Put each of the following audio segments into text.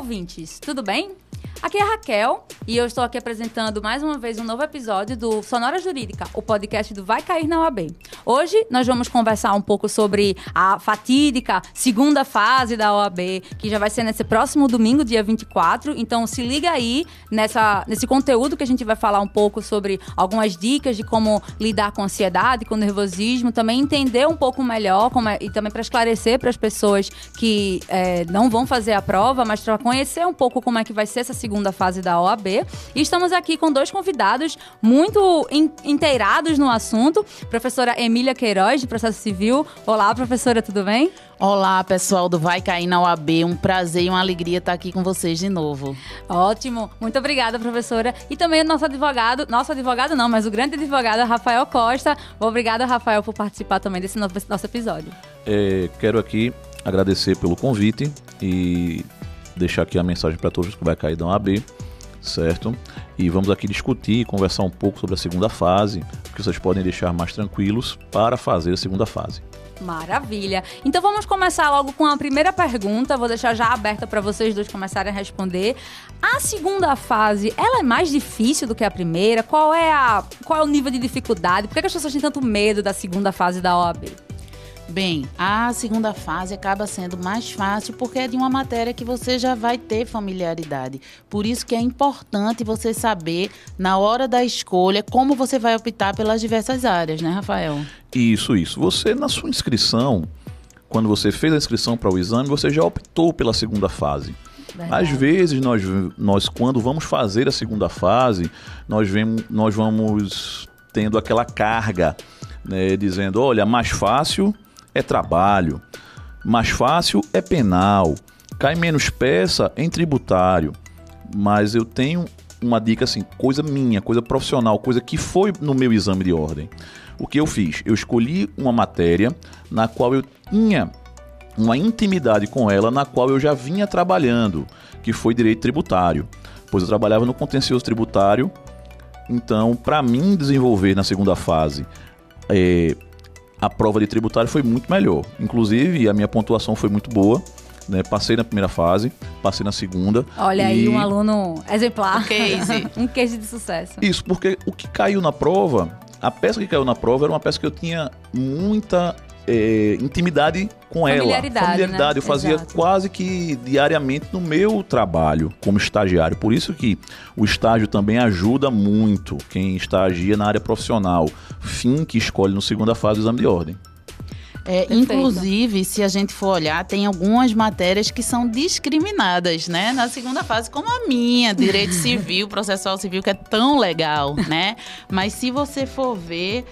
ouvintes, tudo bem? Aqui é a Raquel e eu estou aqui apresentando mais uma vez um novo episódio do Sonora Jurídica, o podcast do Vai Cair na OAB. Hoje nós vamos conversar um pouco sobre a fatídica segunda fase da OAB, que já vai ser nesse próximo domingo, dia 24. Então se liga aí nesse conteúdo que a gente vai falar um pouco sobre algumas dicas de como lidar com ansiedade, com nervosismo, também entender um pouco melhor e também para esclarecer para as pessoas que não vão fazer a prova, mas para conhecer um pouco como é que vai ser essa segunda fase da OAB. E estamos aqui com dois convidados muito inteirados no assunto. Professora Emília Queiroz, de Processo Civil. Olá, professora, tudo bem? Olá, pessoal do Vai Cair na OAB. Um prazer e uma alegria estar aqui com vocês de novo. Ótimo. Muito obrigada, professora. E também o nosso advogado não, mas o grande advogado, Rafael Costa. Obrigada, Rafael, por participar também desse nosso episódio. Quero aqui agradecer pelo convite e deixar aqui a mensagem para todos que vai cair da OAB, certo? E vamos aqui discutir e conversar um pouco sobre a segunda fase, que vocês podem deixar mais tranquilos para fazer a segunda fase. Maravilha! Então vamos começar logo com a primeira pergunta, vou deixar já aberta para vocês dois começarem a responder. A segunda fase, ela é mais difícil do que a primeira? Qual é o nível de dificuldade? Por que as pessoas têm tanto medo da segunda fase da OAB? Bem, a segunda fase acaba sendo mais fácil porque é de uma matéria que você já vai ter familiaridade. Por isso que é importante você saber, na hora da escolha, como você vai optar pelas diversas áreas, né, Rafael? Isso. Você, na sua inscrição, quando você fez a inscrição para o exame, você já optou pela segunda fase. Verdade. Às vezes, nós quando vamos fazer a segunda fase, nós vamos tendo aquela carga, né, dizendo, olha, mais fácil é trabalho, mais fácil é penal, cai menos peça em tributário. Mas eu tenho uma dica assim, coisa minha, coisa profissional, coisa que foi no meu exame de ordem. O que eu fiz? Eu escolhi uma matéria na qual eu tinha uma intimidade com ela, na qual eu já vinha trabalhando, que foi direito tributário. Pois eu trabalhava no contencioso tributário, então para mim desenvolver na segunda fase a prova de tributário foi muito melhor. Inclusive, a minha pontuação foi muito boa, né? Passei na primeira fase, passei na segunda. Olha aí, um aluno exemplar. Um case de sucesso. Isso, porque o que caiu na prova, a peça que caiu na prova era uma peça que eu tinha muita intimidade com ela. Familiaridade, né? Eu fazia Exato. Quase que diariamente no meu trabalho como estagiário. Por isso que o estágio também ajuda muito quem estagia na área profissional, fim que escolhe no segunda fase do exame de ordem. Inclusive, se a gente for olhar, tem algumas matérias que são discriminadas, né? Na segunda fase, como a minha, direito civil, processual civil, que é tão legal, né? Mas se você for ver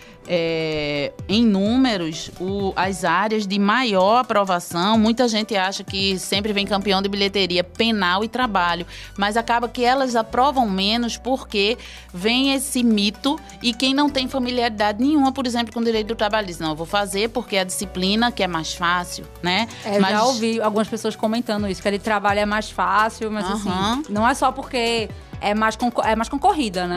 em números, as áreas de maior aprovação, muita gente acha que sempre vem campeão de bilheteria penal e trabalho, mas acaba que elas aprovam menos porque vem esse mito e quem não tem familiaridade nenhuma, por exemplo, com o direito do trabalhista, não, eu vou fazer porque é a disciplina que é mais fácil, né? Mas já ouvi algumas pessoas comentando isso, que a de trabalho é mais fácil, mas assim, não é só porque é mais concorrida, né?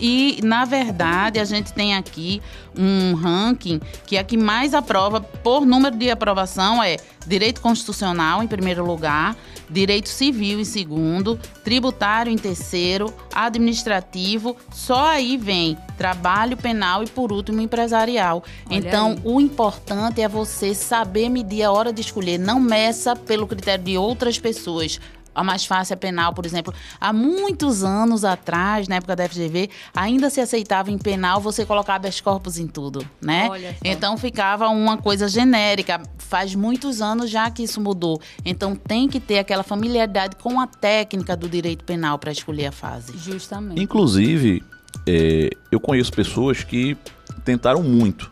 E, na verdade, a gente tem aqui um ranking que a que mais aprova por número de aprovação é direito constitucional em primeiro lugar, direito civil em segundo, tributário em terceiro, administrativo, só aí vem trabalho, penal e, por último, empresarial. Olha então, aí. O importante é você saber medir a hora de escolher, não meça pelo critério de outras pessoas. A mais fácil é penal, por exemplo. Há muitos anos atrás, na época da FGV, ainda se aceitava em penal você colocar habeas corpus em tudo, né? Então ficava uma coisa genérica. Faz muitos anos já que isso mudou. Então tem que ter aquela familiaridade com a técnica do direito penal para escolher a fase. Justamente. Inclusive, eu conheço pessoas que tentaram muito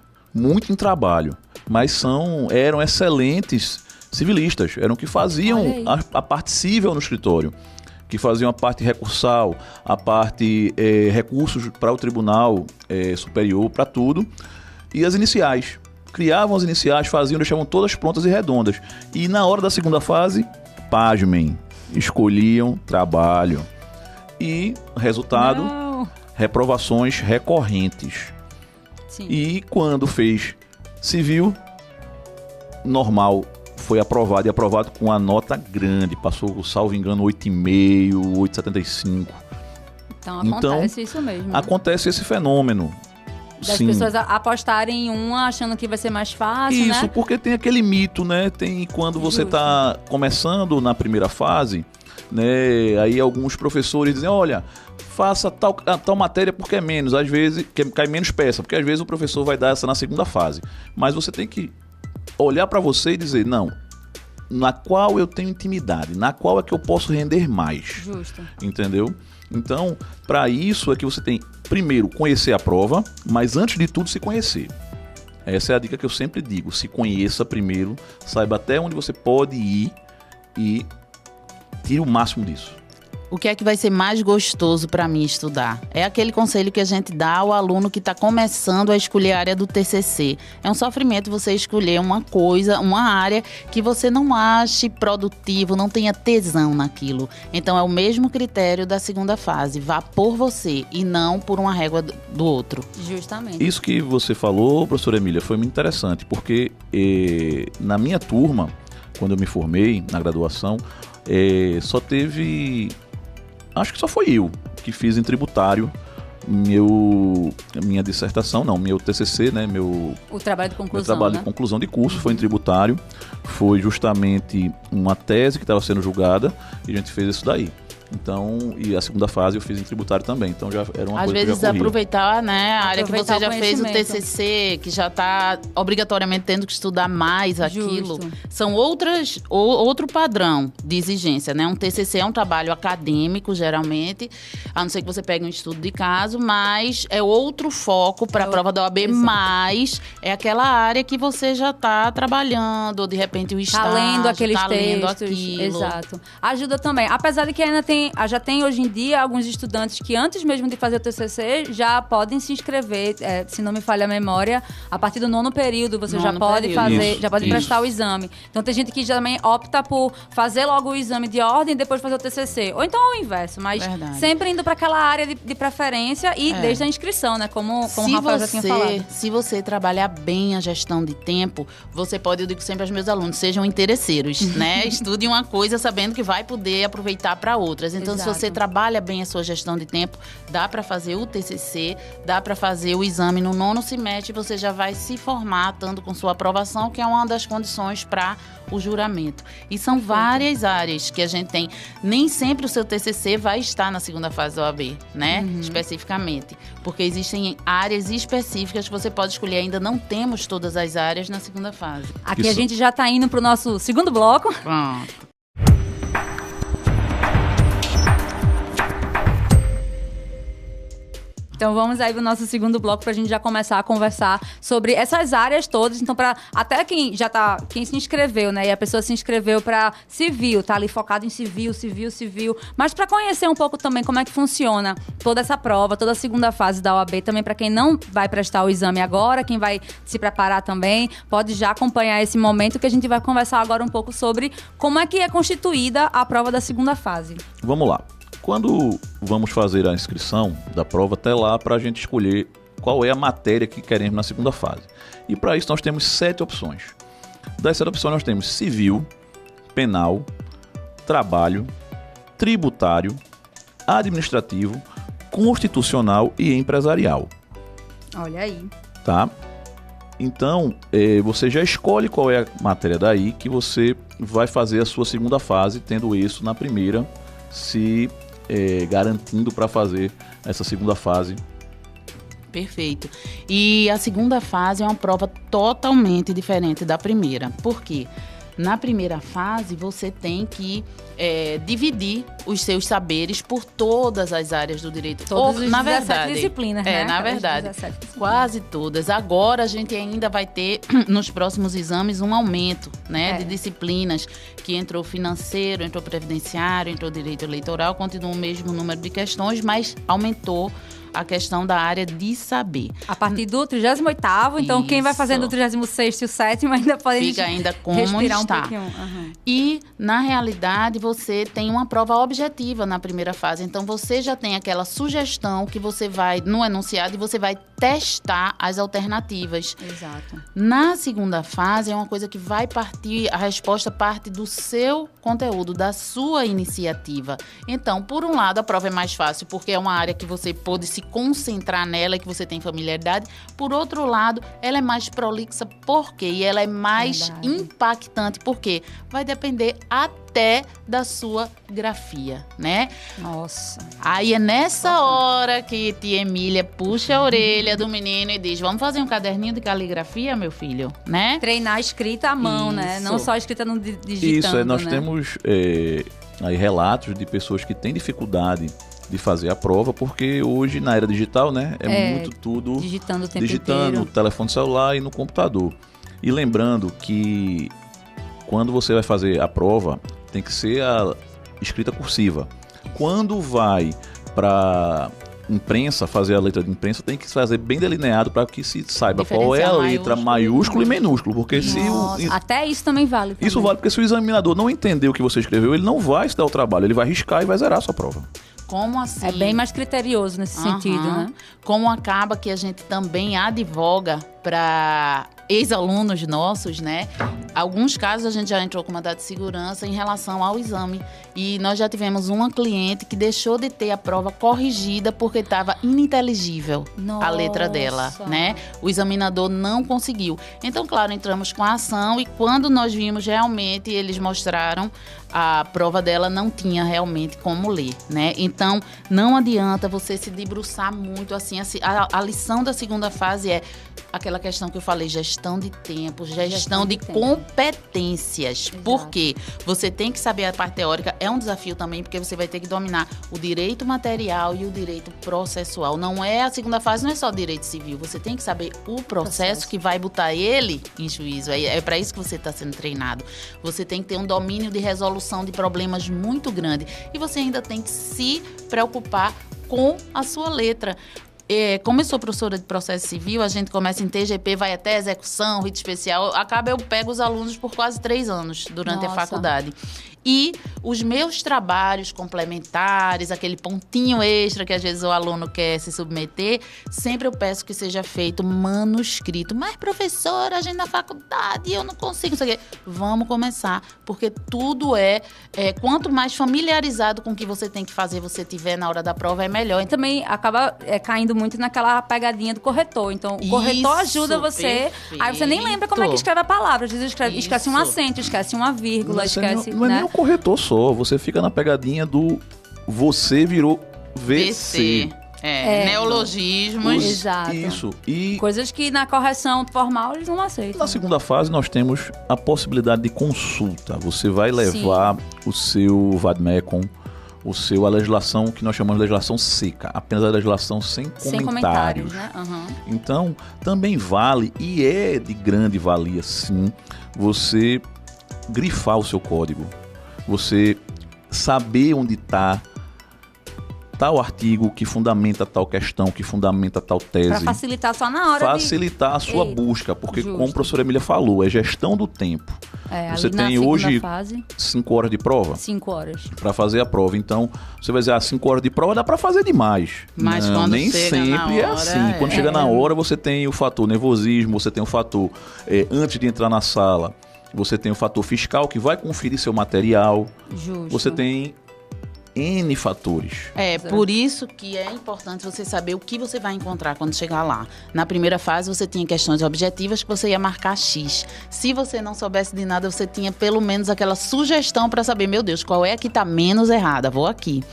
em trabalho, mas eram excelentes civilistas, eram que faziam a parte civil no escritório, que faziam a parte recursal, a parte recursos para o tribunal superior, para tudo, e as iniciais. Criavam as iniciais, deixavam todas prontas e redondas. E na hora da segunda fase, pasmem, escolhiam trabalho. E resultado, reprovações recorrentes. Sim. E quando fez civil, normal, foi aprovado, e aprovado com uma nota grande. Passou, salvo engano, 8,5, 8,75. Então acontece isso mesmo. Né? Acontece esse fenômeno. Das Sim. pessoas apostarem em uma achando que vai ser mais fácil, Isso, né? porque tem aquele mito, né? Tem quando você está começando na primeira fase, né? Aí alguns professores dizem, olha, faça tal matéria porque é menos, às vezes cai menos peça, porque às vezes o professor vai dar essa na segunda fase. Mas você tem que olhar para você e dizer, não, na qual eu tenho intimidade, na qual é que eu posso render mais. Justo. Entendeu? Então, para isso é que você tem, primeiro, conhecer a prova, mas antes de tudo, se conhecer. Essa é a dica que eu sempre digo. Se conheça primeiro, saiba até onde você pode ir e tire o máximo disso. O que é que vai ser mais gostoso para mim estudar? É aquele conselho que a gente dá ao aluno que está começando a escolher a área do TCC. É um sofrimento você escolher uma coisa, uma área que você não ache produtivo, não tenha tesão naquilo. Então é o mesmo critério da segunda fase. Vá por você e não por uma régua do outro. Justamente. Isso que você falou, professora Emília, foi muito interessante, porque na minha turma, quando eu me formei na graduação, só teve... Acho que só foi eu que fiz em tributário minha dissertação, não, meu TCC, né? O trabalho de conclusão, meu trabalho de conclusão de curso foi em tributário. Foi justamente uma tese que estava sendo julgada e a gente fez isso daí. Então, e a segunda fase eu fiz em tributário também, então já era uma Às coisa vezes que eu já corria. aproveitar, né, a área que você já fez o conhecimento. TCC, que já está obrigatoriamente tendo que estudar mais aquilo. Justo. São outro padrão de exigência, né? Um TCC é um trabalho acadêmico, geralmente, a não ser que você pegue um estudo de caso, mas é outro foco para a prova da OAB, Exato. mas é aquela área que você já está trabalhando, ou de repente o Tá estágio, lendo aqueles tá lendo textos. aquilo. Exato. Ajuda também. Apesar de que ainda já tem hoje em dia alguns estudantes que antes mesmo de fazer o TCC já podem se inscrever, se não me falha a memória, a partir do 9º período você já Nono pode período. fazer, Isso, já pode isso. prestar o exame. Então tem gente que já também opta por fazer logo o exame de ordem e depois fazer o TCC. Ou então o inverso, mas Verdade. sempre indo para aquela área de preferência e desde a inscrição, né? Como o Rafael já tinha falado. Se você trabalhar bem a gestão de tempo, você pode, eu digo sempre aos meus alunos, sejam interesseiros, né? Estude uma coisa sabendo que vai poder aproveitar para outras. Então, Exato. se você trabalha bem a sua gestão de tempo, dá para fazer o TCC, dá para fazer o exame no 9º semestre, você já vai se formar, estando com sua aprovação, que é uma das condições para o juramento. E são várias áreas que a gente tem. Nem sempre o seu TCC vai estar na segunda fase da OAB, né? Especificamente. Porque existem áreas específicas que você pode escolher. Ainda não temos todas as áreas na segunda fase. Aqui Isso. a gente já tá indo pro nosso segundo bloco. Pronto. Então vamos aí pro nosso segundo bloco pra gente já começar a conversar sobre essas áreas todas. Então, até quem se inscreveu, né? E a pessoa se inscreveu pra civil, tá ali focado em civil. Mas pra conhecer um pouco também como é que funciona toda essa prova, toda a segunda fase da OAB, também pra quem não vai prestar o exame agora, quem vai se preparar também, pode já acompanhar esse momento que a gente vai conversar agora um pouco sobre como é que é constituída a prova da segunda fase. Vamos lá. Quando vamos fazer a inscrição da prova, até lá para a gente escolher qual é a matéria que queremos na segunda fase. E para isso nós temos 7 opções. Das 7 opções nós temos civil, penal, trabalho, tributário, administrativo, constitucional e empresarial. Olha aí. Tá? Então, você já escolhe qual é a matéria daí que você vai fazer a sua segunda fase, tendo isso na primeira, se garantindo para fazer essa segunda fase. Perfeito. E a segunda fase é uma prova totalmente diferente da primeira. Por quê? Na primeira fase, você tem que dividir os seus saberes por todas as áreas do direito. Todas as na 17 verdade, disciplinas, né? Na Aquelas verdade, 17 disciplinas. quase todas. Agora, a gente ainda vai ter, nos próximos exames, um aumento, né, de disciplinas, que entrou financeiro, entrou previdenciário, entrou direito eleitoral, continua o mesmo número de questões, mas aumentou a questão da área de saber. A partir do 38º, então quem vai fazendo o 36º e o 7º ainda pode fica ainda como respirar está. um pouquinho. Uhum. E, na realidade, você tem uma prova objetiva na primeira fase. Então, você já tem aquela sugestão que você vai, no enunciado, e você vai testar as alternativas. Exato. Na segunda fase, é uma coisa que vai partir, a resposta parte do seu conteúdo, da sua iniciativa. Então, por um lado, a prova é mais fácil, porque é uma área que você pode se concentrar nela e que você tem familiaridade. Por outro lado, ela é mais prolixa, por quê? E ela é mais impactante, porque vai depender até da sua grafia, né? Nossa. Aí é nessa hora que tia Emília puxa a orelha do menino e diz, vamos fazer um caderninho de caligrafia, meu filho, né? Treinar a escrita à mão, né? Não só a escrita no digitando, Isso, nós né? temos aí relatos de pessoas que têm dificuldade de fazer a prova, porque hoje na era digital, né, muito tudo digitando o tempo digitando inteiro. no telefone celular e no computador. E lembrando que quando você vai fazer a prova, tem que ser a escrita cursiva. Quando vai para imprensa, fazer a letra de imprensa, tem que fazer bem delineado para que se saiba qual é a letra maiúsculo e minúsculo, porque até isso também vale. Isso vale, porque se o examinador não entender o que você escreveu, ele não vai se dar o trabalho, ele vai riscar e vai zerar a sua prova. Como assim? É bem mais criterioso nesse sentido, né? Como acaba que a gente também advoga para ex-alunos nossos, né? Alguns casos a gente já entrou com mandado de segurança em relação ao exame. E nós já tivemos uma cliente que deixou de ter a prova corrigida porque estava ininteligível a letra dela, né? O examinador não conseguiu. Então, claro, entramos com a ação e quando nós vimos realmente, eles mostraram a prova dela não tinha realmente como ler, né? Então, não adianta você se debruçar muito assim. A lição da segunda fase é aquela questão que eu falei, gestão de tempo, gestão de competências. Exato. Porque você tem que saber a parte teórica, é um desafio também, porque você vai ter que dominar o direito material e o direito processual. Não é a segunda fase, não é só direito civil, você tem que saber o processo que vai botar ele em juízo. É para isso que você está sendo treinado. Você tem que ter um domínio de resolução de problemas muito grande. E você ainda tem que se preocupar com a sua letra. Como eu sou professora de processo civil, a gente começa em TGP, vai até execução, rito especial. Eu pego os alunos por quase 3 anos durante a faculdade. E os meus trabalhos complementares, aquele pontinho extra que às vezes o aluno quer se submeter, sempre eu peço que seja feito manuscrito. Mas, professora, a gente na faculdade, eu não consigo. Vamos começar, porque tudo quanto mais familiarizado com o que você tem que fazer, você tiver na hora da prova, é melhor. E também acaba caindo muito naquela pegadinha do corretor. Então, o corretor ajuda você. Perfeito. Aí você nem lembra como é que escreve a palavra. Às vezes esquece um acento, esquece uma vírgula, esquece... Não é nem o corretor só, você fica na pegadinha do você virou VC. Neologismos. Exato. Isso. E coisas que na correção formal eles não aceitam. Na segunda fase nós temos a possibilidade de consulta. Você vai levar o seu vademecum, a legislação que nós chamamos de legislação seca, apenas a legislação sem comentários. Né? Uhum. Então, também vale, e é de grande valia sim, você grifar o seu código. Você saber onde está tal artigo que fundamenta tal questão, que fundamenta tal tese. Para facilitar só na hora facilitar a sua busca, porque como a professora Emília falou, é gestão do tempo. Você tem hoje 5 horas de prova? 5 horas. Para fazer a prova. Então, você vai dizer, 5 horas de prova dá para fazer demais. Mas não, quando nem sempre é assim. Quando chega na hora, você tem o fator nervosismo, você tem o fator antes de entrar na sala. Você tem o fator fiscal que vai conferir seu material. Justo. Você tem N fatores. Por isso que é importante você saber o que você vai encontrar quando chegar lá. Na primeira fase, você tinha questões objetivas que você ia marcar X. Se você não soubesse de nada, você tinha pelo menos aquela sugestão para saber, meu Deus, qual é a que está menos errada? Vou aqui.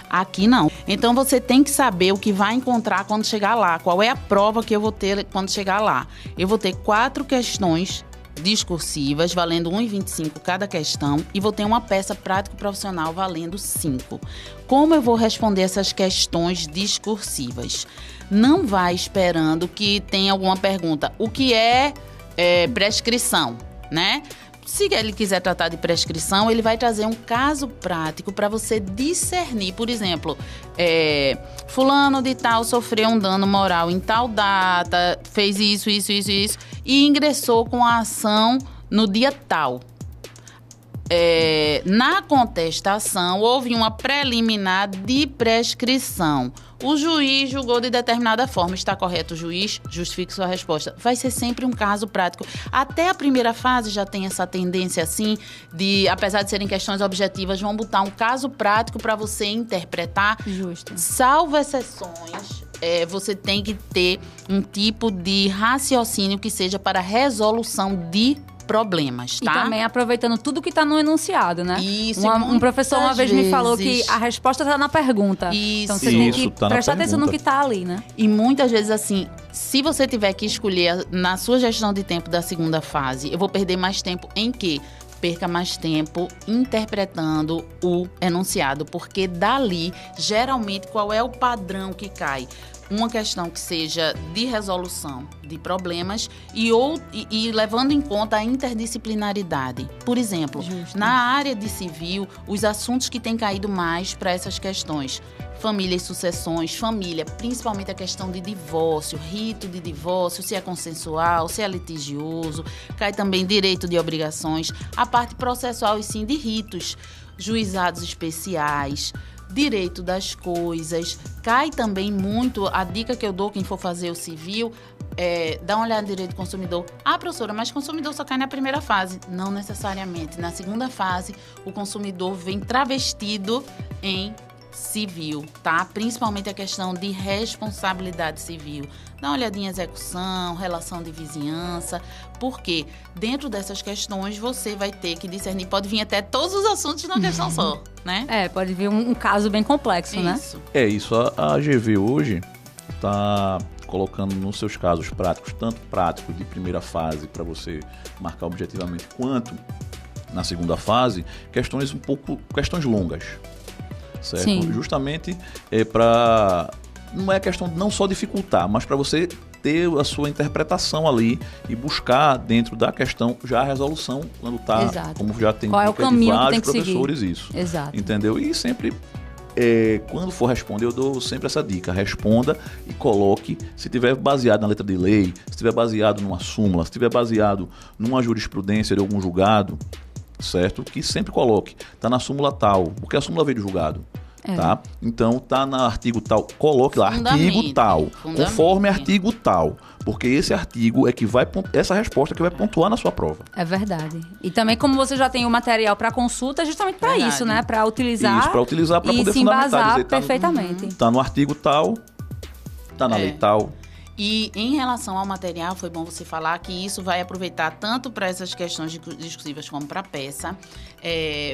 Aqui não. Então, você tem que saber o que vai encontrar quando chegar lá. Qual é a prova que eu vou ter quando chegar lá? Eu vou ter 4 questões discursivas, valendo 1,25 cada questão, e vou ter uma peça prático-profissional valendo 5. Como eu vou responder essas questões discursivas? Não vai esperando que tenha alguma pergunta. O que é prescrição, né? Se ele quiser tratar de prescrição, ele vai trazer um caso prático para você discernir. Por exemplo, fulano de tal sofreu um dano moral em tal data, fez isso, e ingressou com a ação no dia tal. Na contestação, houve uma preliminar de prescrição. O juiz julgou de determinada forma. Está correto, o juiz? Justifique sua resposta. Vai ser sempre um caso prático. Até a primeira fase já tem essa tendência, assim, de, apesar de serem questões objetivas, vão botar um caso prático para você interpretar. Justo. Salvo exceções, você tem que ter um tipo de raciocínio que seja para resolução de problemas, tá? E também aproveitando tudo que está no enunciado, né? Isso. Um professor uma vez me falou que a resposta está na pergunta. Isso. Então você tem que tá prestar atenção no que está ali, né? E muitas vezes, assim, se você tiver que escolher na sua gestão de tempo da segunda fase, eu vou perder mais tempo em quê? Perca mais tempo interpretando o enunciado, porque dali, geralmente, qual é o padrão que cai? Uma questão que seja de resolução de problemas e levando em conta a interdisciplinaridade. Por exemplo, na área de civil, os assuntos que têm caído mais para essas questões: família e sucessões, família, principalmente a questão de divórcio, rito de divórcio, se é consensual, se é litigioso, cai também direito de obrigações, a parte processual e sim de ritos, juizados especiais, direito das coisas, cai também muito, a dica que eu dou quem for fazer o civil, dá uma olhada no direito do consumidor. Ah, professora, mas o consumidor só cai na primeira fase. Não necessariamente. Na segunda fase, o consumidor vem travestido em civil, tá? Principalmente a questão de responsabilidade civil. Dá uma olhadinha em execução, relação de vizinhança, porque dentro dessas questões você vai ter que discernir, pode vir até todos os assuntos numa questão só, né? Pode vir um caso bem complexo, né? Isso. A AGV hoje está colocando nos seus casos práticos, tanto práticos de primeira fase para você marcar objetivamente, quanto na segunda fase, questões longas. Certo? Sim. Justamente para... Não é questão de não só dificultar, mas para você ter a sua interpretação ali e buscar dentro da questão já a resolução quando está, como já tem qual é o caminho de vários professores seguir. Isso. Exato. Entendeu? E sempre, quando for responder, eu dou sempre essa dica: responda e coloque, se tiver baseado na letra de lei, se tiver baseado numa súmula, se tiver baseado numa jurisprudência de algum julgado, certo? Que sempre coloque, tá na súmula tal, porque a súmula veio do julgado. Tá? Então, tá no artigo tal, coloque lá, artigo tal, conforme artigo tal, porque esse artigo é que vai, essa resposta que vai pontuar na sua prova. É verdade. E também, como você já tem o material para consulta, é justamente para isso, né? Para utilizar. Isso, para utilizar, para poder se fundamentar. Dizer, perfeitamente. Tá no artigo tal, tá na lei tal. E em relação ao material, foi bom você falar que isso vai aproveitar tanto para essas questões discursivas como para a peça.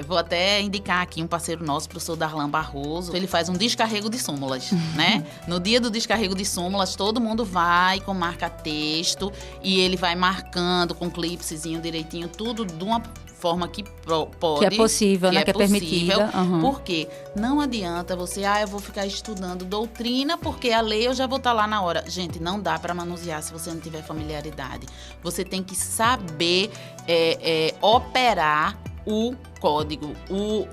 Vou até indicar aqui um parceiro nosso, o professor Darlan Barroso. Ele faz um descarrego de súmulas, né? No dia do descarrego de súmulas, todo mundo vai com marca-texto e ele vai marcando com clipezinho direitinho, tudo de uma forma que pode. Que é possível, né? Que é permitida. Porque não adianta você, eu vou ficar estudando doutrina porque a lei eu já vou estar lá na hora. Gente, não dá para manusear se você não tiver familiaridade. Você tem que saber operar o código,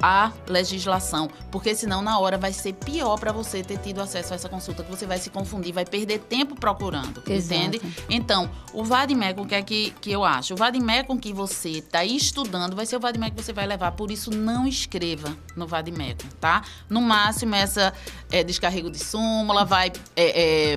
a legislação, porque senão na hora vai ser pior para você ter tido acesso a essa consulta, que você vai se confundir, vai perder tempo procurando, entende? Então, o vademecum, que é que eu acho? O vademecum que você está estudando vai ser o vademecum que você vai levar, por isso não escreva no vademecum, tá? No máximo, essa descarrego de súmula, vai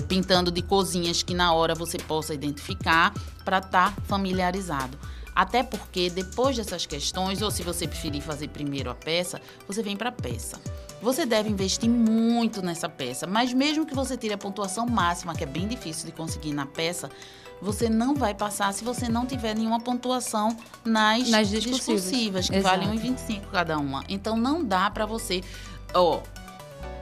pintando de cozinhas que na hora você possa identificar para estar familiarizado. Até porque, depois dessas questões, ou se você preferir fazer primeiro a peça, você vem para a peça. Você deve investir muito nessa peça, mas mesmo que você tire a pontuação máxima, que é bem difícil de conseguir na peça, você não vai passar se você não tiver nenhuma pontuação nas discursivas, que valem 1,25 cada uma. Então, não dá para você...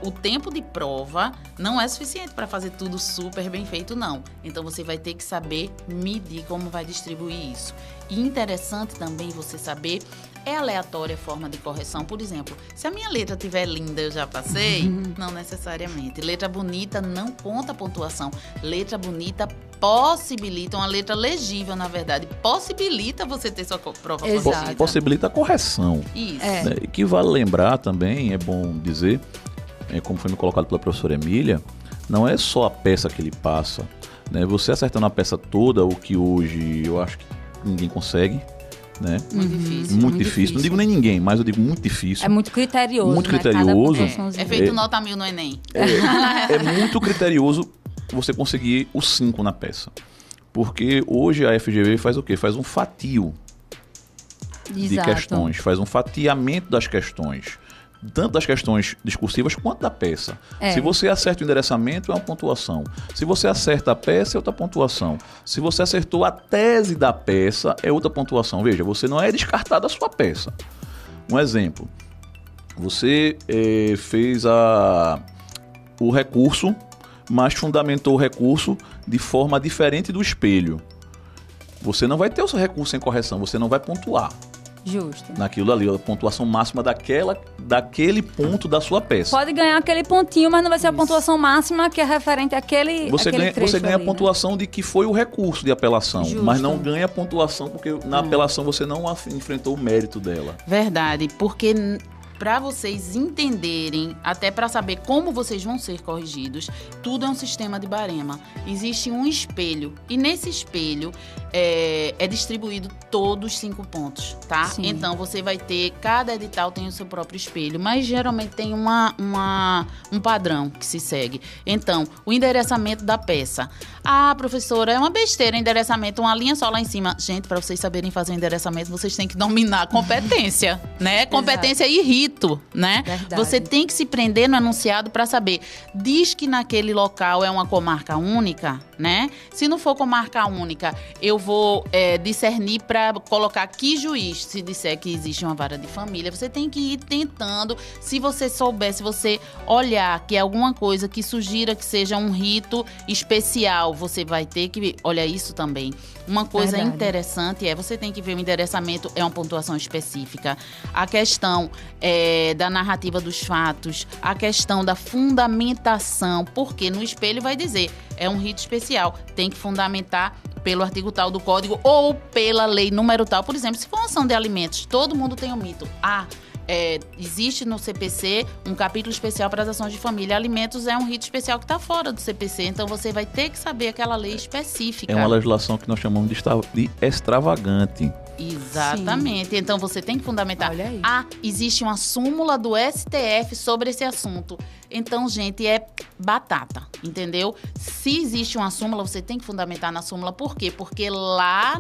o tempo de prova não é suficiente para fazer tudo super bem feito, não. Então, você vai ter que saber medir como vai distribuir isso. E interessante também você saber, é aleatória a forma de correção. Por exemplo, se a minha letra estiver linda, eu já passei? Não necessariamente. Letra bonita não conta pontuação. Letra bonita possibilita, uma letra legível, na verdade, possibilita você ter sua prova corrigida. Possibilita a correção. Isso. Né? E que vale lembrar também, é bom dizer, como foi me colocado pela professora Emília, não é só a peça que ele passa. Né? Você acertando a peça toda, o que hoje eu acho que ninguém consegue. Né? Muito difícil. Muito difícil. Não digo nem ninguém, mas eu digo muito difícil. É muito criterioso. Muito né? criterioso. É feito nota 1000 no Enem. É muito criterioso você conseguir o 5 na peça. Porque hoje a FGV faz o quê? Faz um fatio de questões. Faz um fatiamento das questões. Tanto das questões discursivas quanto da peça. Se você acerta o endereçamento, é uma pontuação. Se você acerta a peça, é outra pontuação. Se você acertou a tese da peça, é outra pontuação. Veja, você não é descartado a sua peça. Um exemplo. Você fez o recurso, mas fundamentou o recurso de forma diferente do espelho. Você não vai ter o seu recurso em correção, você não vai pontuar. Justo. Naquilo ali, a pontuação máxima daquele ponto da sua peça. Pode ganhar aquele pontinho, mas não vai ser a pontuação máxima que é referente àquele Você ganha ali, a pontuação, né? De que foi o recurso de apelação. Justo. Mas não ganha a pontuação porque na apelação você não enfrentou o mérito dela. Verdade, porque para vocês entenderem, até para saber como vocês vão ser corrigidos, tudo é um sistema de barema. Existe um espelho e nesse espelho é distribuído todos os 5 pontos, tá? Sim. Então você vai ter, cada edital tem o seu próprio espelho, mas geralmente tem um padrão que se segue. Então, o endereçamento da peça. Ah, professora, é uma besteira endereçamento, uma linha só lá em cima. Gente, para vocês saberem fazer endereçamento, vocês têm que dominar a competência, né? Competência e rito, né? Verdade. Você tem que se prender no enunciado para saber. Diz que naquele local é uma comarca única, né? Se não for comarca única, eu vou discernir para colocar que juiz. Se disser que existe uma vara de família, você tem que ir tentando. Se você souber, se você olhar que é alguma coisa que sugira que seja um rito especial, você vai ter que olhar isso também. Uma coisa interessante você tem que ver o endereçamento, é uma pontuação específica. A questão da narrativa dos fatos, a questão da fundamentação, porque no espelho vai dizer, é um rito especial, tem que fundamentar pelo artigo tal do código ou pela lei número tal. Por exemplo, se for uma ação de alimentos, todo mundo tem um mito. Existe no CPC um capítulo especial para as ações de família. Alimentos é um rito especial que está fora do CPC, então você vai ter que saber aquela lei específica. É uma legislação que nós chamamos de extravagante. Exatamente. Sim. Então você tem que fundamentar. Olha aí. Existe uma súmula do STF sobre esse assunto. Então, gente, é batata, entendeu? Se existe uma súmula, você tem que fundamentar na súmula. Por quê? Porque lá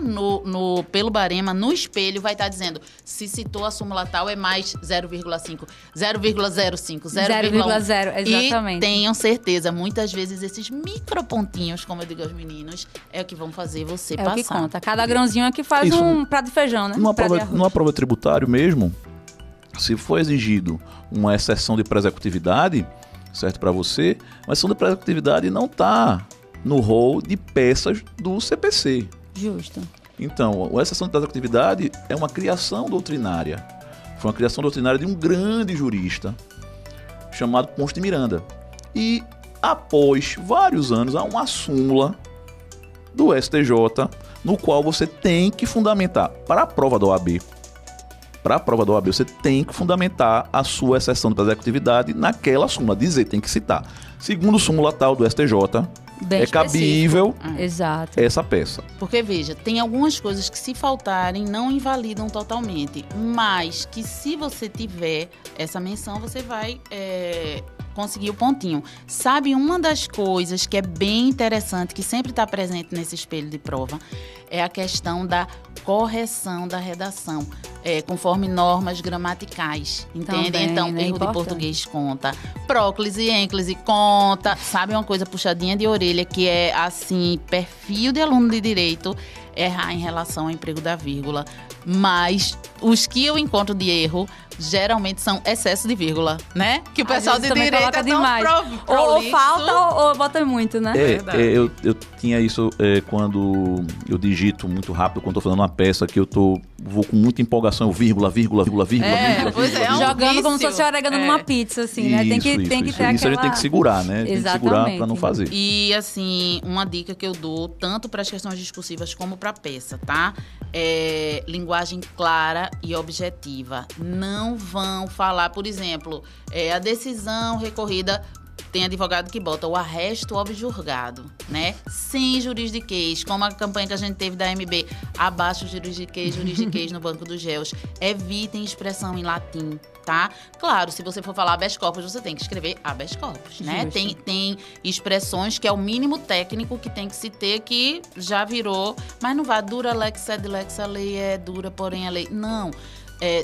pelo barema, no espelho, vai estar dizendo, se citou a súmula tal, é mais 0,5, 0,05, 0,1. Exatamente. E tenham certeza, muitas vezes esses micropontinhos, como eu digo aos meninos, é o que vão fazer você passar. É o que conta. Cada grãozinho é que faz um prato de feijão, né? Numa prova tributária mesmo, se for exigido uma exceção de pré-executividade, certo, para você, a exceção de pré-executividade não está no rol de peças do CPC. Justo. Então, a exceção de pré-executividade é uma criação doutrinária. Foi uma criação doutrinária de um grande jurista chamado Ponce de Miranda. E, após vários anos, há uma súmula do STJ no qual você tem que fundamentar para a prova da OAB. Para a prova da OAB, você tem que fundamentar a sua exceção de pré-executividade naquela súmula. Dizer, tem que citar. Segundo súmula tal do STJ, bem cabível Exato. essa peça. Porque, veja, tem algumas coisas que, se faltarem, não invalidam totalmente. Mas que, se você tiver essa menção, você vai conseguir o pontinho. Sabe, uma das coisas que é bem interessante, que sempre está presente nesse espelho de prova, é a questão da correção da redação, conforme normas gramaticais, entende? Também, então, né? erro de português conta, próclise e ênclise conta. Sabe uma coisa, puxadinha de orelha, que é, assim, perfil de aluno de direito, errar em relação ao emprego da vírgula. Mas os que eu encontro de erro geralmente são excesso de vírgula, né? Que o pessoal de direito é tão demais. Ou falta ou bota muito, né? Eu tinha isso quando eu digito muito rápido, quando estou fazendo uma peça que vou com muita empolgação, vírgula. Pois é, jogando vício. como se fosse orégano numa pizza, assim, né? Tem que ter isso a gente tem que segurar, né? Tem que segurar para não fazer. E, assim, uma dica que eu dou, tanto para as questões discursivas como para a peça, tá? Linguagem clara e objetiva. Não vão falar, por exemplo, a decisão recorrida. Tem advogado que bota o arresto objurgado, né? Sem juridiquês, como a campanha que a gente teve da MB. Abaixo juridiquês no banco dos réus. Evitem expressão em latim, tá? Claro, se você for falar habeas corpus, você tem que escrever habeas corpus, né? Tem expressões que é o mínimo técnico que tem que se ter, que já virou, mas não vai, dura lex sed lex, a lei é dura, porém a lei... Não,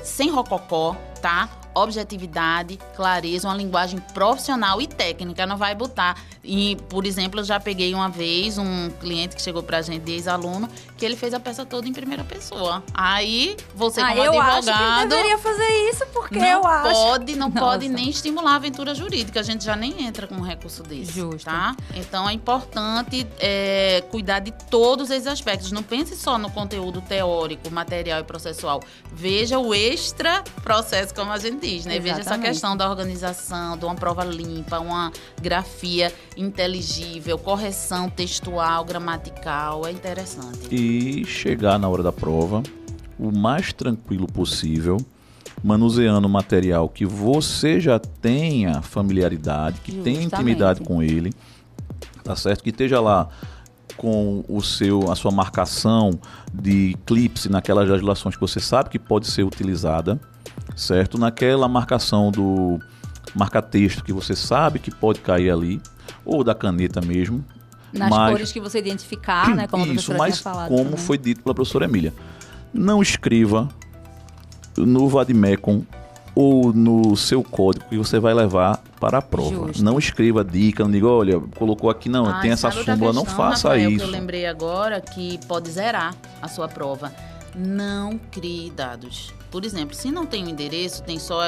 sem rococó, tá? Objetividade, clareza, uma linguagem profissional e técnica, não vai botar. E, por exemplo, eu já peguei uma vez um cliente que chegou pra gente, ex-aluno, que ele fez a peça toda em primeira pessoa. Aí, você como eu advogado... acho que deveria fazer isso, porque não pode nem estimular a aventura jurídica. A gente já nem entra com um recurso desse. Justo. Tá? Então, é importante cuidar de todos esses aspectos. Não pense só no conteúdo teórico, material e processual. Veja o extra processo, como a gente diz, né? Veja essa questão da organização, de uma prova limpa, uma grafia inteligível, correção textual, gramatical. É interessante. E chegar na hora da prova o mais tranquilo possível, manuseando o material que você já tenha familiaridade, que tenha intimidade com ele, tá certo? Que esteja lá com a sua marcação de eclipse naquelas legislações que você sabe que pode ser utilizada, certo? Naquela marcação do marca-texto que você sabe que pode cair ali, ou da caneta mesmo. Nas cores que você identificar, né? Como a professora tinha falado. Como também foi dito pela professora Emília. Não escreva no Vademecum ou no seu código que você vai levar para a prova. Justo. Não escreva dica, não diga, olha, colocou aqui, não, tem essa súmula, não faça Rafael, isso. Que eu lembrei agora que pode zerar a sua prova. Não crie dados. Por exemplo, se não tem um endereço, tem só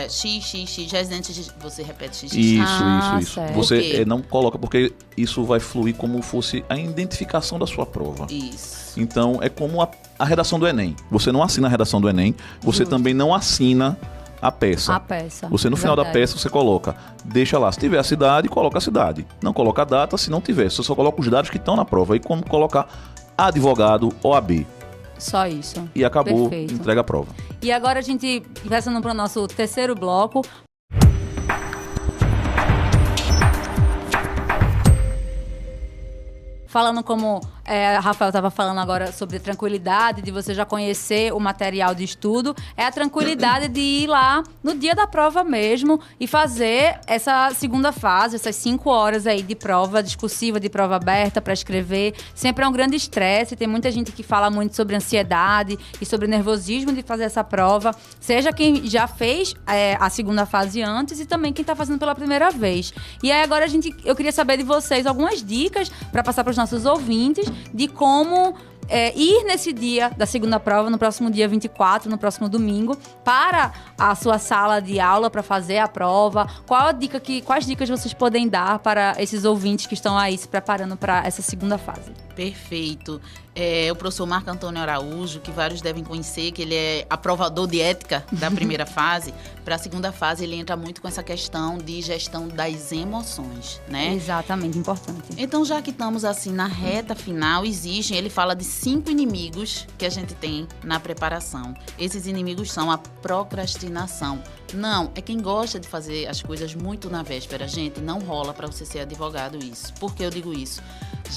XXX, residente, você repete XX. Isso. Certo. Você não coloca, porque isso vai fluir como fosse a identificação da sua prova. Isso. Então, é como a redação do Enem. Você não assina a redação do Enem, você também não assina a peça. Você, no final da peça, você coloca, deixa lá, se tiver a cidade, coloca a cidade. Não coloca a data, se não tiver. Você só coloca os dados que estão na prova. E como colocar advogado OAB. Só isso. E acabou, Perfeito. entrega a prova. E agora a gente, passando para o nosso terceiro bloco. Falando como a Rafael estava falando agora sobre tranquilidade, de você já conhecer o material de estudo, é a tranquilidade de ir lá no dia da prova mesmo e fazer essa segunda fase, essas 5 horas aí de prova discursiva, de prova aberta para escrever. Sempre é um grande estresse, tem muita gente que fala muito sobre ansiedade e sobre nervosismo de fazer essa prova, seja quem já fez a segunda fase antes e também quem está fazendo pela primeira vez. E aí agora eu queria saber de vocês algumas dicas para passar para os nossos ouvintes de como ir nesse dia da segunda prova, no próximo dia 24, no próximo domingo, para a sua sala de aula para fazer a prova. Quais dicas vocês podem dar para esses ouvintes que estão aí se preparando para essa segunda fase? Perfeito. O professor Marco Antônio Araújo, que vários devem conhecer, que ele é aprovador de ética da primeira fase. Para a segunda fase, ele entra muito com essa questão de gestão das emoções, né? Exatamente, importante. Então, já que estamos assim na reta final, ele fala de 5 inimigos que a gente tem na preparação. Esses inimigos são a procrastinação. Não, é quem gosta de fazer as coisas muito na véspera. Gente, não rola para você ser advogado isso. Por que eu digo isso?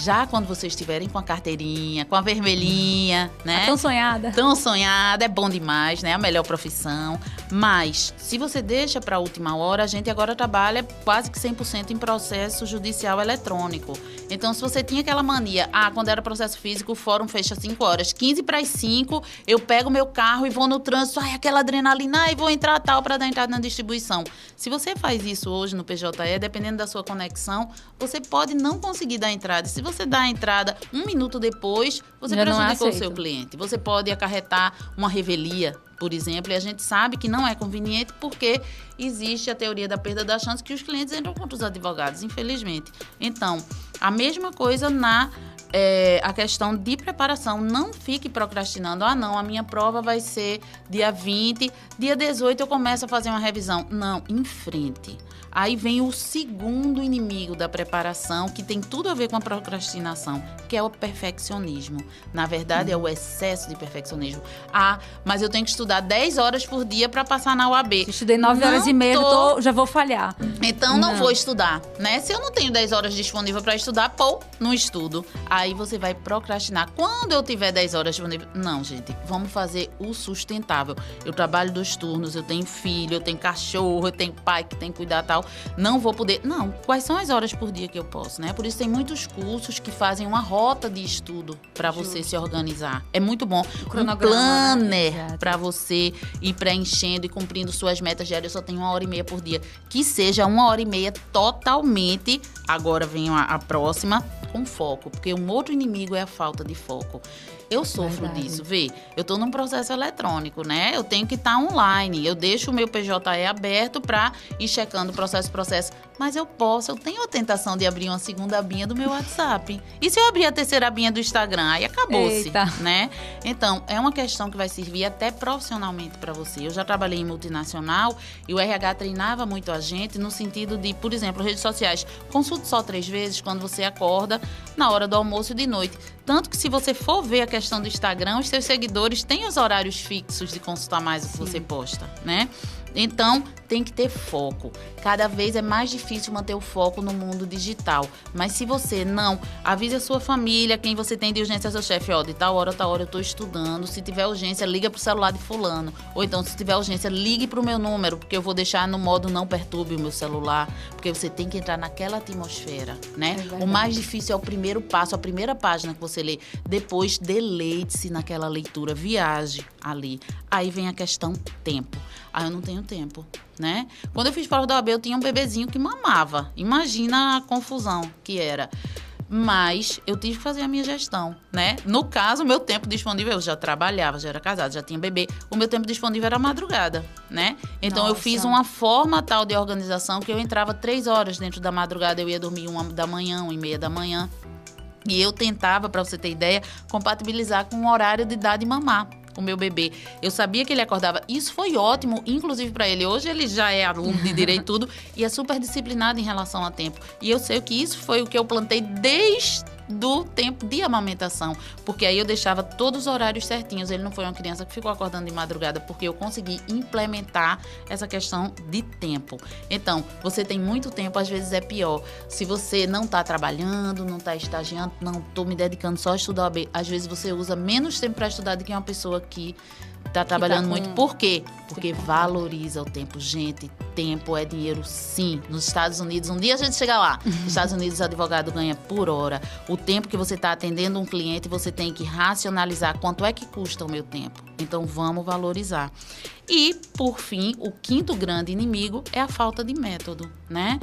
Já quando vocês estiverem com a carteirinha, com a vermelhinha, né? Tão sonhada. Tão sonhada, é bom demais, né? A melhor profissão. Mas, se você deixa para a última hora, a gente agora trabalha quase que 100% em processo judicial eletrônico. Então, se você tinha aquela mania, quando era processo físico, o fórum fecha 5 horas. 15 para as 5, eu pego meu carro e vou no trânsito, aquela adrenalina, e vou entrar tal para dar entrada na distribuição. Se você faz isso hoje no PJE, dependendo da sua conexão, você pode não conseguir dar entrada. Se você dá a entrada 1 minuto depois, você Já não prejudicou o aceito. seu cliente. Você pode acarretar uma revelia, por exemplo, e a gente sabe que não é conveniente porque existe a teoria da perda da chance que os clientes entram contra os advogados, infelizmente. Então, a mesma coisa a questão de preparação. Não fique procrastinando. Ah, não, a minha prova vai ser dia 20, dia 18 eu começo a fazer uma revisão. Não, em frente. Aí vem o segundo inimigo da preparação, que tem tudo a ver com a procrastinação, que é o perfeccionismo. Na verdade, é o excesso de perfeccionismo. Ah, mas eu tenho que estudar 10 horas por dia para passar na UAB. Se estudei 9 horas e meia, já vou falhar. Então, não vou estudar, né? Se eu não tenho 10 horas disponível para estudar, não estudo. Aí você vai procrastinar. Quando eu tiver 10 horas disponível... Não, gente, vamos fazer o sustentável. Eu trabalho 2 turnos, eu tenho filho, eu tenho cachorro, eu tenho pai que tem que cuidar tal. Não vou poder... Não, quais são as horas por dia que eu posso, né? Por isso tem muitos cursos que fazem uma rota de estudo para você se organizar. É muito bom. Um planner para você ir preenchendo e cumprindo suas metas diárias. Eu só tenho 1h30 por dia. Que seja 1h30 totalmente... Agora vem a próxima, com foco. Porque um outro inimigo é a falta de foco. Eu sofro disso, vê. Eu estou num processo eletrônico, né? Eu tenho que estar online. Eu deixo o meu PJE aberto para ir checando processo. Mas eu tenho a tentação de abrir uma segunda abinha do meu WhatsApp. E se eu abrir a terceira abinha do Instagram? Aí acabou-se, né? Então, é uma questão que vai servir até profissionalmente para você. Eu já trabalhei em multinacional e o RH treinava muito a gente no sentido de, por exemplo, redes sociais. Consulte só 3 vezes quando você acorda, na hora do almoço e de noite. Tanto que se você for ver a questão do Instagram, os seus seguidores têm os horários fixos de consultar mais o que você posta, né? Então, tem que ter foco. Cada vez é mais difícil manter o foco no mundo digital. Mas se você não, avise a sua família, quem você tem de urgência, seu chefe, ó, de tal hora eu estou estudando. Se tiver urgência, liga pro celular de fulano. Ou então, se tiver urgência, ligue pro meu número, porque eu vou deixar no modo não perturbe o meu celular. Porque você tem que entrar naquela atmosfera, né? O mais difícil é o primeiro passo, a primeira página que você lê. Depois, deleite-se naquela leitura, viaje ali. Aí vem a questão tempo. Ah, eu não tenho tempo, né? Quando eu fiz prova da OAB, eu tinha um bebezinho que mamava. Imagina a confusão que era. Mas eu tive que fazer a minha gestão, né? No caso, o meu tempo disponível, eu já trabalhava, já era casada, já tinha bebê. O meu tempo disponível era madrugada, né? Então, eu fiz uma forma tal de organização que eu entrava 3 horas dentro da madrugada, eu ia dormir 1 da manhã, 1h30 da manhã. E eu tentava, para você ter ideia, compatibilizar com o horário de dar de mamar o meu bebê. Eu sabia que ele acordava. Isso foi ótimo, inclusive para ele. Hoje ele já é aluno de direito e tudo e é super disciplinado em relação a tempo. E eu sei que isso foi o que eu plantei desde do tempo de amamentação, porque aí eu deixava todos os horários certinhos. Ele não foi uma criança que ficou acordando de madrugada, porque eu consegui implementar essa questão de tempo. Então, você tem muito tempo, às vezes é pior. Se você não está trabalhando, não está estagiando, não estou me dedicando só a estudar OAB, às vezes você usa menos tempo para estudar do que uma pessoa que está trabalhando muito. Por quê? Porque valoriza o tempo. Gente, tempo é dinheiro, sim. Nos Estados Unidos, um dia a gente chega lá. Nos Estados Unidos, o advogado ganha por hora. O tempo que você está atendendo um cliente, você tem que racionalizar quanto é que custa o meu tempo. Então, vamos valorizar. E, por fim, o 5º grande inimigo é a falta de método, né?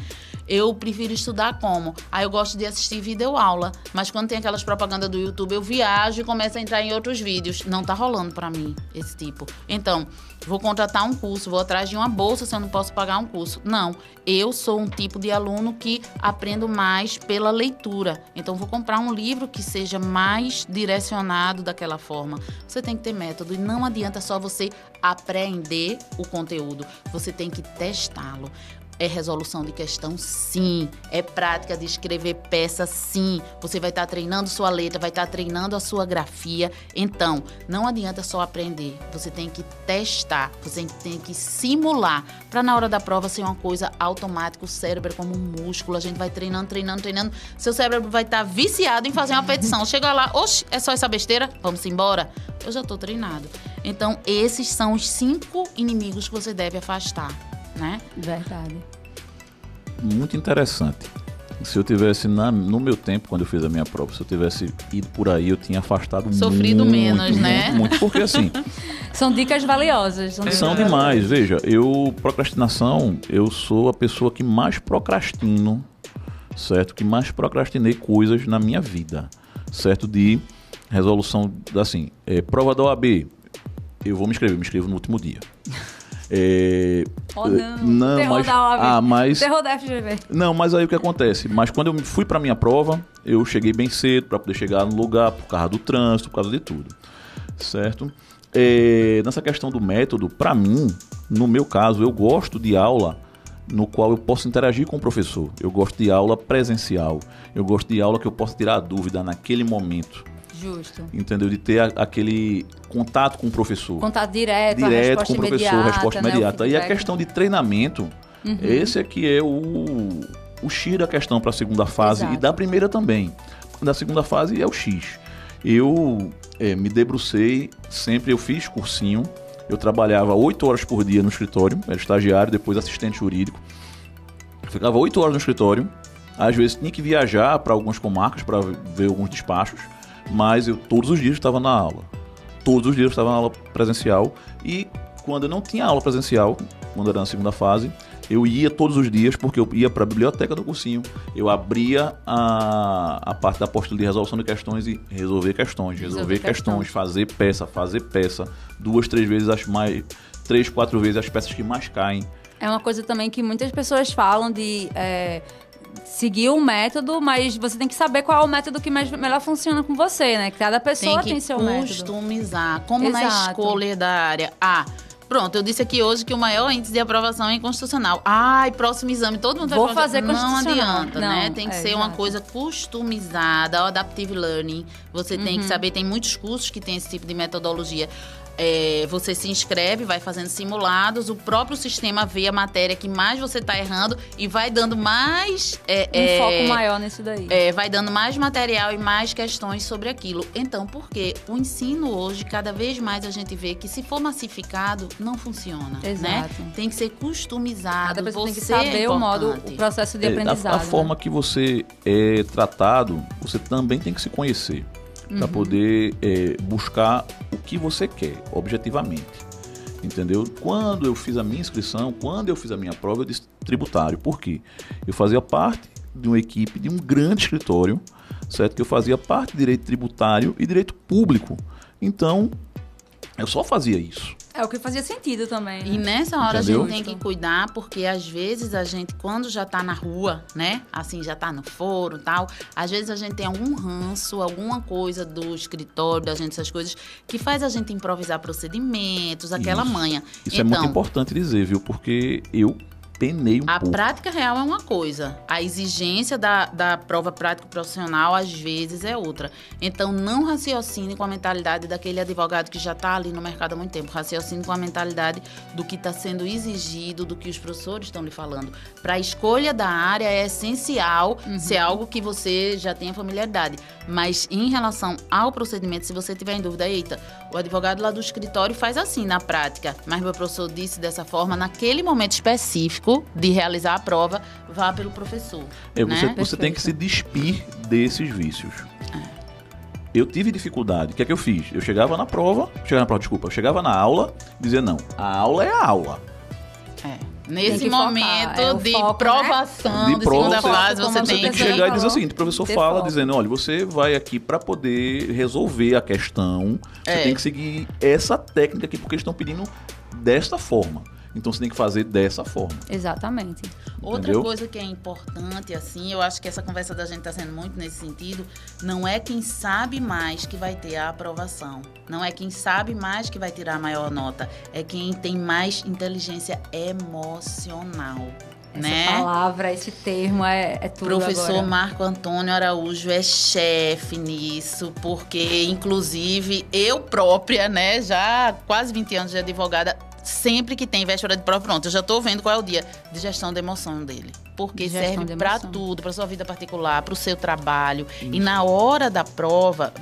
Eu prefiro estudar como? Eu gosto de assistir videoaula, mas quando tem aquelas propagandas do YouTube, eu viajo e começo a entrar em outros vídeos. Não tá rolando pra mim esse tipo. Então, vou contratar um curso, vou atrás de uma bolsa se eu não posso pagar um curso. Não, eu sou um tipo de aluno que aprendo mais pela leitura. Então, vou comprar um livro que seja mais direcionado daquela forma. Você tem que ter método e não adianta só você aprender o conteúdo. Você tem que testá-lo. É resolução de questão, sim. É prática de escrever peça, sim. Você vai estar treinando sua letra, vai estar treinando a sua grafia. Então, não adianta só aprender. Você tem que testar, você tem que simular. Para na hora da prova ser uma coisa automática. O cérebro é como um músculo. A gente vai treinando. Seu cérebro vai estar viciado em fazer uma petição. Chega lá, oxe, é só essa besteira? Vamos embora? Eu já estou treinado. Então, esses são os 5 inimigos que você deve afastar, né? Verdade. Muito interessante. Se eu tivesse, no meu tempo, quando eu fiz a minha prova, se eu tivesse ido por aí, eu tinha afastado Sofrido muito, menos, né? Muito, porque assim... São dicas valiosas. São demais. Veja, procrastinação, eu sou a pessoa que mais procrastino. certo? Que mais procrastinei coisas na minha vida, certo? De resolução, assim, prova da OAB, eu vou me inscrevo no último dia. Não, terror da OAB, mas terror da FGV. Não, mas aí o que acontece? Mas quando eu fui para minha prova, eu cheguei bem cedo para poder chegar no lugar, por causa do trânsito, por causa de tudo, certo? Nessa questão do método, para mim, no meu caso, eu gosto de aula no qual eu posso interagir com o professor. Eu gosto de aula presencial. Eu gosto de aula que eu posso tirar a dúvida naquele momento. Justo. Entendeu? De ter aquele contato com o professor. Contato direto com o professor, resposta imediata. Né, e a questão de treinamento, esse aqui é o X da questão para a segunda fase. Exato. E da primeira também. Da segunda fase é o X. Eu me debrucei, sempre eu fiz cursinho. Eu trabalhava 8 horas por dia no escritório, era estagiário, depois assistente jurídico. Eu ficava 8 horas no escritório, às vezes tinha que viajar para algumas comarcas para ver alguns despachos, mas eu todos os dias estava na aula. Todos os dias eu estava na aula presencial e quando eu não tinha aula presencial, quando era na segunda fase, eu ia todos os dias porque eu ia para a biblioteca do cursinho, eu abria a parte da apostila de resolução de questões e resolver questões, fazer peça, 2, 3 vezes, 3, 4 vezes as peças que mais caem. É uma coisa também que muitas pessoas falam de seguir um método, mas você tem que saber qual é o método que melhor funciona com você, né? Cada pessoa tem seu método. Tem que customizar, como na escolha da área. Pronto, eu disse aqui hoje que o maior índice de aprovação é inconstitucional. Próximo exame, todo mundo vai fazer constitucional. Não adianta, né? Tem que ser uma coisa customizada, o Adaptive Learning. Você tem que saber, tem muitos cursos que tem esse tipo de metodologia. Você se inscreve, vai fazendo simulados, o próprio sistema vê a matéria que mais você está errando e vai dando mais... um foco maior nisso daí. Vai dando mais material e mais questões sobre aquilo. Então, porque o ensino hoje, cada vez mais a gente vê que se for massificado, não funciona. Exato. Né? Tem que ser customizado. Cada pessoa tem que saber o processo de aprendizado. A forma que você é tratado, você também tem que se conhecer. Para poder buscar o que você quer, objetivamente. Entendeu? Quando eu fiz a minha inscrição, quando eu fiz a minha prova, eu disse tributário. Por quê? Eu fazia parte de uma equipe, de um grande escritório, certo? Que eu fazia parte de direito tributário e direito público. Então, eu só fazia isso. É o que fazia sentido também. Né? E nessa hora a gente tem que cuidar, porque às vezes a gente, quando já tá na rua, né? Assim, já tá no foro e tal, às vezes a gente tem algum ranço, alguma coisa do escritório, da gente, essas coisas, que faz a gente improvisar procedimentos, aquela manha. Isso então, é muito importante dizer, viu? Porque eu penei pouco. A prática real é uma coisa. A exigência da prova prática profissional, às vezes, é outra. Então, não raciocine com a mentalidade daquele advogado que já está ali no mercado há muito tempo. Raciocine com a mentalidade do que está sendo exigido, do que os professores estão lhe falando. Para a escolha da área, é essencial ser algo que você já tenha familiaridade. Mas, em relação ao procedimento, se você tiver em dúvida, o advogado lá do escritório faz assim na prática. Mas meu professor disse dessa forma, naquele momento específico, de realizar a prova, vá pelo professor. Você tem que se despir desses vícios. Eu tive dificuldade. O que é que eu fiz? Eu chegava na aula, dizia não, a aula é a aula. Nesse momento de foco, provação, né? de segunda fase, você tem que chegar e dizer o seguinte, o professor fala dizendo, olha, você vai aqui para poder resolver a questão, você tem que seguir essa técnica aqui, porque eles estão pedindo desta forma. Então, você tem que fazer dessa forma. Exatamente. Outra coisa que é importante, assim, eu acho que essa conversa da gente está sendo muito nesse sentido, não é quem sabe mais que vai ter a aprovação. Não é quem sabe mais que vai tirar a maior nota. É quem tem mais inteligência emocional. Essa palavra, esse termo é tudo Professor agora. Marco Antônio Araújo é chefe nisso, porque, inclusive, eu própria, né, já há quase 20 anos de advogada, sempre que tem véspera de prova, pronto, eu já estou vendo qual é o dia de gestão da emoção dele. Porque serve para tudo, para sua vida particular, para o seu trabalho. Isso. E na hora da prova,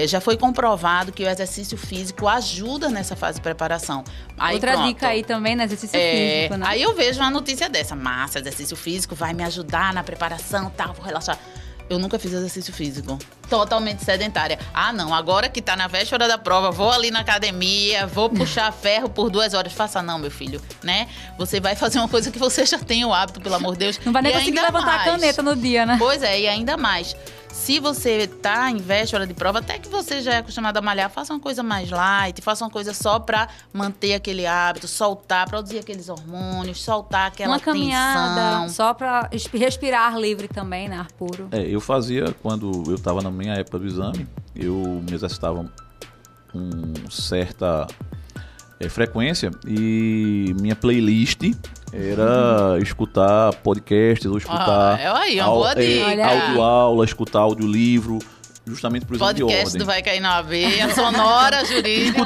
já foi comprovado que o exercício físico ajuda nessa fase de preparação. Aí, outra dica aí também, né? Exercício físico, né? Aí eu vejo uma notícia dessa. Massa, exercício físico vai me ajudar na preparação, tal, vou relaxar. Eu nunca fiz exercício físico. Totalmente sedentária. Ah, não, agora que tá na véspera da prova, vou ali na academia, vou puxar ferro por 2 horas. Faça não, meu filho, né? Você vai fazer uma coisa que você já tem o hábito, pelo amor de Deus. Não vai nem conseguir levantar a caneta no dia, né? Pois é, e ainda mais. Se você tá em véspera de prova, até que você já é acostumado a malhar, faça uma coisa mais light, faça uma coisa só pra manter aquele hábito, soltar, produzir aqueles hormônios, soltar aquela tensão. Uma caminhada, só pra respirar ar livre também, né? Ar puro. Eu fazia, quando eu estava na minha época do exame, eu me exercitava com certa frequência e minha playlist era escutar podcasts ou escutar audioaula, escutar audiolivro, justamente por exame de ordem. Podcast do Vai Cair na AB, a sonora jurídica.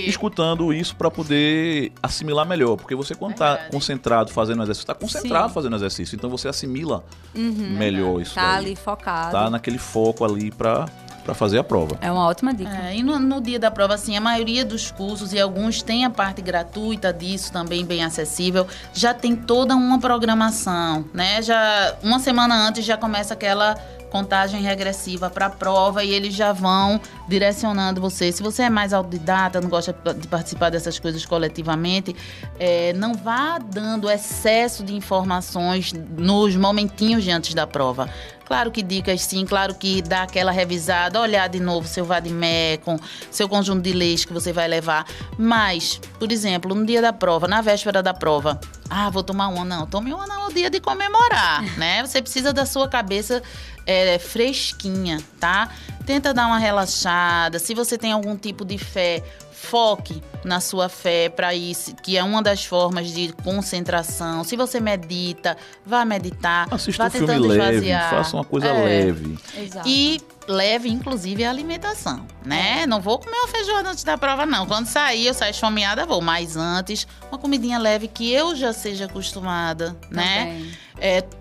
Escutando isso para poder assimilar melhor, porque você quando está concentrado fazendo exercício, está concentrado fazendo exercício, então você assimila melhor isso. Tá ali focado. Tá naquele foco ali para fazer a prova. É uma ótima dica. E no dia da prova, assim, a maioria dos cursos, e alguns têm a parte gratuita disso também, bem acessível, já tem toda uma programação, né? Já uma semana antes já começa aquela contagem regressiva para a prova e eles já vão direcionando você. Se você é mais autodidata, não gosta de participar dessas coisas coletivamente, não vá dando excesso de informações nos momentinhos de antes da prova. Claro que dicas sim, claro que dá aquela revisada, olhar de novo seu vade-mecum, seu conjunto de leis que você vai levar. Mas, por exemplo, no dia da prova, na véspera da prova, vou tomar uma. Não, tome uma no dia de comemorar, né? Você precisa da sua cabeça fresquinha, tá? Tenta dar uma relaxada. Se você tem algum tipo de fé, foque na sua fé para isso, que é uma das formas de concentração. Se você medita, vá meditar. Assista vá um filme tentando leve, esvaziar. faça uma coisa leve. Exato. E leve, inclusive, a alimentação, né? Não vou comer uma feijoada antes da prova, não. Quando sair, eu saio esfomeada, vou. Mas antes, uma comidinha leve que eu já seja acostumada, né?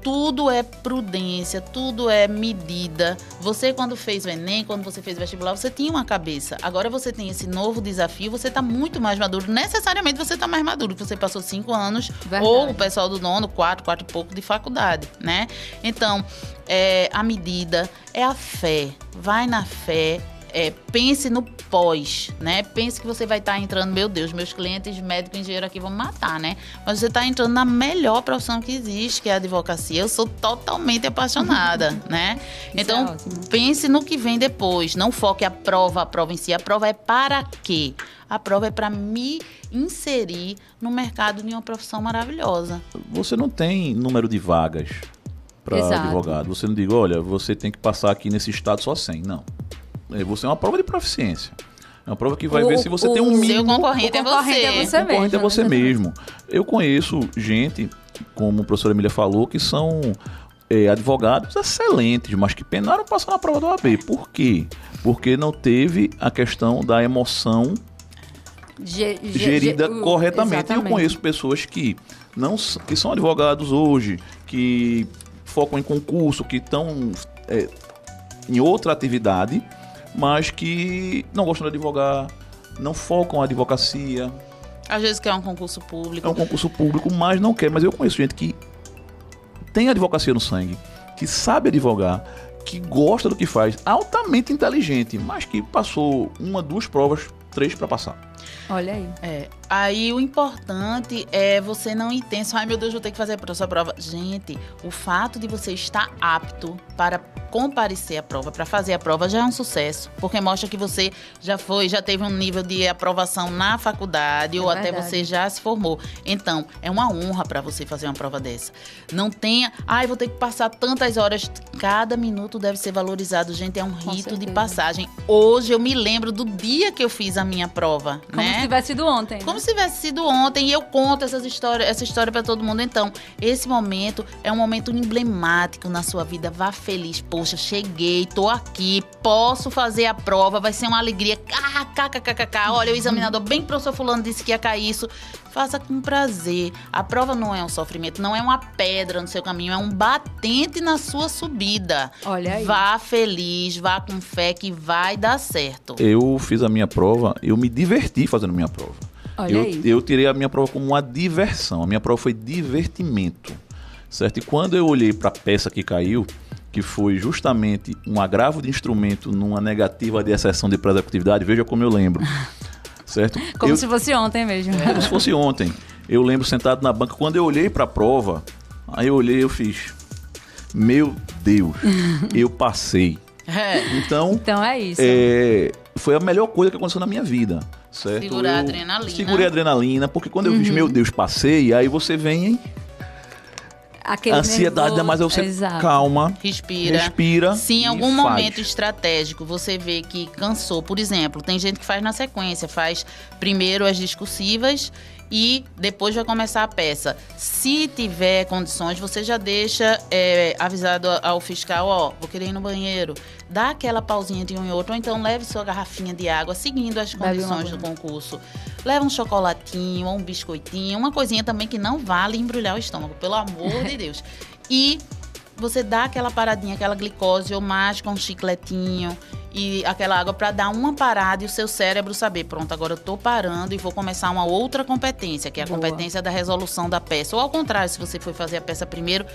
Tudo é prudência, tudo é medida. Você, quando fez o Enem, quando você fez o vestibular, você tinha uma cabeça. Agora você tem esse novo desafio, você está muito mais maduro. Necessariamente você está mais maduro, porque você passou 5 anos, Verdade. ou o pessoal do nono, 4 e pouco de faculdade, né? Então, a medida é a fé. Vai na fé. Pense no pós, né? Pense que você vai estar entrando, meu Deus, meus clientes médico e engenheiro aqui vão me matar, né? Mas você está entrando na melhor profissão que existe, que é a advocacia. Eu sou totalmente apaixonada, né? Então, pense no que vem depois. Não foque a prova em si. A prova é para quê? A prova é para me inserir no mercado de uma profissão maravilhosa. Você não tem número de vagas para advogado. Você não diz, olha, você tem que passar aqui nesse estado só 100. Não. Você é uma prova de proficiência. É uma prova que vai ver se você tem um mínimo. Seu concorrente é você. O concorrente é você mesmo. Eu conheço gente, como a professora Emília falou, que são advogados excelentes, mas que penaram passar na prova do OAB. Por quê? Porque não teve a questão da emoção gerida corretamente. Exatamente. Eu conheço pessoas que são advogados hoje, que focam em concurso, que estão em outra atividade, mas que não gostam de advogar, não focam na advocacia. Às vezes quer um concurso público. É um concurso público, mas não quer. Mas eu conheço gente que tem advocacia no sangue, que sabe advogar, que gosta do que faz, altamente inteligente, mas que passou 1, 2 provas, 3 para passar. Olha aí. Aí o importante é você não ir tenso. Ai, meu Deus, vou ter que fazer a sua prova. Gente, o fato de você estar apto para comparecer à prova, para fazer a prova, já é um sucesso. Porque mostra que você já teve um nível de aprovação na faculdade ou verdade. até você já se formou. Então, é uma honra para você fazer uma prova dessa. Não tenha, vou ter que passar tantas horas. Cada minuto deve ser valorizado. Gente, é um rito de passagem. Hoje eu me lembro do dia que eu fiz a minha prova, Como né? se tivesse sido ontem. Como se tivesse sido ontem, e eu conto essa história para todo mundo. Então, esse momento é um momento emblemático na sua vida. Vá feliz. Poxa, cheguei, tô aqui, posso fazer a prova, vai ser uma alegria. Olha, o examinador, bem que o professor fulano disse que ia cair isso. Faça com prazer. A prova não é um sofrimento, não é uma pedra no seu caminho, é um batente na sua subida. Olha aí. Vá feliz, vá com fé que vai dar certo. Eu fiz a minha prova, eu me diverti fazendo a minha prova. Olha aí. Eu tirei a minha prova como uma diversão. A minha prova foi divertimento, certo? E quando eu olhei para a peça que caiu, que foi justamente um agravo de instrumento numa negativa de exceção de prazo de executividade, veja como eu lembro. Certo? Como se fosse ontem mesmo. Como se fosse ontem. Eu lembro sentado na banca, quando eu olhei para a prova, aí eu olhei e eu fiz, meu Deus, eu passei. Então é isso. Foi a melhor coisa que aconteceu na minha vida, certo? Segurar a adrenalina. Segurei a adrenalina, porque quando eu fiz, meu Deus, passei, aí você vem... Aquele ansiedade, nervoso. mas aí você Exato. calma, respira. Se em algum faz. momento estratégico você vê que cansou, por exemplo, tem gente que faz na sequência, faz primeiro as discursivas e depois vai começar a peça. Se tiver condições, você já deixa avisado ao fiscal, ó, vou querer ir no banheiro. Dá aquela pausinha de um e outro, ou então leve sua garrafinha de água, seguindo as condições do concurso. Leva um chocolatinho ou um biscoitinho, uma coisinha também que não vale embrulhar o estômago, pelo amor de Deus. E você dá aquela paradinha, aquela glicose, ou masca um chicletinho e aquela água para dar uma parada e o seu cérebro saber, pronto, agora eu tô parando e vou começar uma outra competência, que é a competência da resolução da peça. Ou ao contrário, se você for fazer a peça primeiro,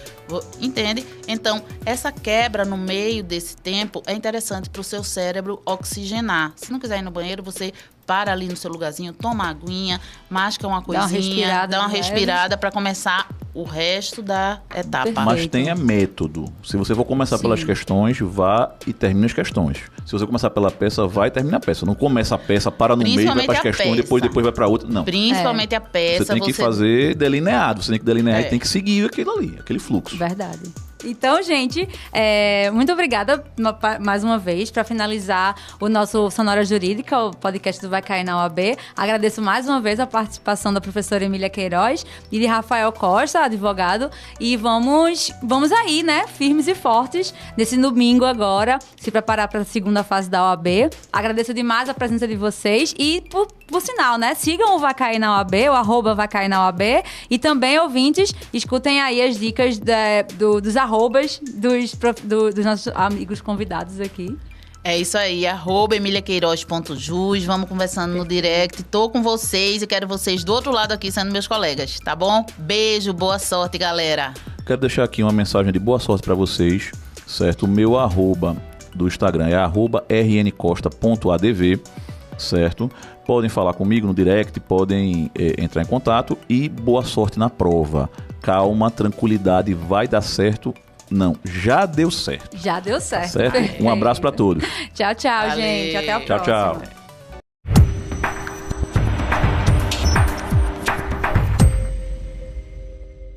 entende? Então, essa quebra no meio desse tempo é interessante para o seu cérebro oxigenar. Se não quiser ir no banheiro, você para ali no seu lugarzinho, toma uma aguinha, masca uma coisinha, dá uma respirada para começar o resto da etapa. Perfeito. Mas tenha método. Se você for começar pelas questões, vá e termine as questões. Se você começar pela peça, vai e termina a peça. Não começa a peça, para no meio, vai para as questões, depois vai para outra. Não. Principalmente a peça. Você tem que fazer delineado. Você tem que delinear e tem que seguir aquilo ali, aquele fluxo. Verdade. Então, gente, muito obrigada mais uma vez para finalizar o nosso Sonora Jurídica, o podcast do Vai Cair na OAB. Agradeço mais uma vez a participação da professora Emília Queiroz e de Rafael Costa, advogado. E vamos aí, né, firmes e fortes, nesse domingo agora, se preparar para a segunda fase da OAB. Agradeço demais a presença de vocês e, por sinal, né, sigam o Vai Cair na OAB, o @Vai Cair na OAB. E também, ouvintes, escutem aí as dicas dos arrobas dos nossos amigos convidados aqui. É isso aí, @emiliaqueiroz.jus, vamos conversando no direct, tô com vocês e quero vocês do outro lado aqui sendo meus colegas, tá bom? Beijo, boa sorte, galera. Quero deixar aqui uma mensagem de boa sorte para vocês, certo? O meu arroba do Instagram é @rncosta.adv, certo? Podem falar comigo no direct, podem entrar em contato e boa sorte na prova. Calma, tranquilidade, vai dar certo. Não, já deu certo. Já deu certo. Certo? Um abraço para todos. Tchau, Valeu. gente. Até a próxima. Tchau, tchau.